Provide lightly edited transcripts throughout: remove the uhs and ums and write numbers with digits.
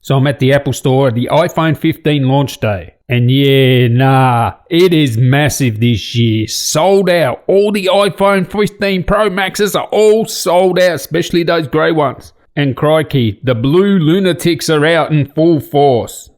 So I'm at the Apple Store at the iPhone 15 launch day. And yeah, it is massive this year. Sold out. All the iPhone 15 Pro Maxes are all sold out, especially those grey ones. And crikey, the blue lunatics are out in full force.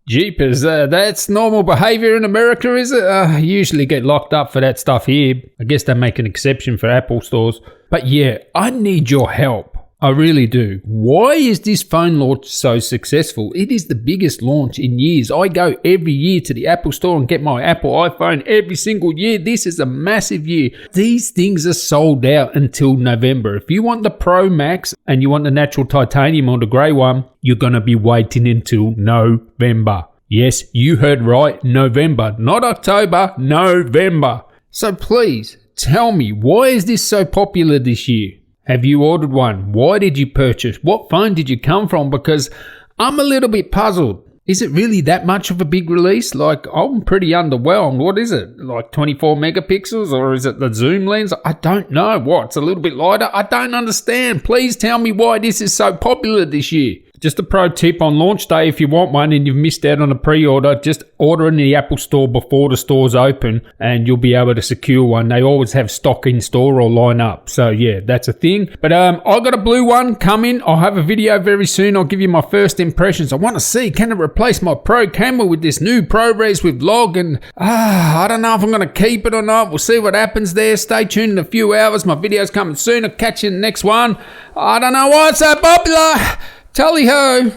Jeepers, that's normal behaviour in America, is it? I usually get locked up for that stuff here. I guess they make an exception for Apple stores. But yeah, I need your help. I really do. Why is this phone launch so successful? It is the biggest launch in years. I go every year to the Apple Store and get my Apple iPhone every single year. This is a massive year. These things are sold out until November. If you want the Pro Max and you want the natural titanium or the grey one, you're going to be waiting until November. Yes, you heard right. November. Not October. November. So please, tell me, why is this so popular this year? Have you ordered one? Why did you purchase? What phone did you come from? Because I'm a little bit puzzled. Is it really that much of a big release? Like, I'm pretty underwhelmed. What is it? Like 24 megapixels? Or is it the zoom lens? I don't know. What? It's a little bit lighter? I don't understand. Please tell me why this is so popular this year. Just a pro tip on launch day, if you want one and you've missed out on a pre-order, just order in the Apple Store before the stores open and you'll be able to secure one. They always have stock in store or line up. So yeah, that's a thing. But I got a blue one coming. I'll have a video very soon. I'll give you my first impressions. I want to see, can it replace my Pro camera with this new ProRes with log? And I don't know if I'm going to keep it or not. We'll see what happens there. Stay tuned in a few hours. My video's coming soon. I'll catch you in the next one. I don't know why it's so popular. Tally ho!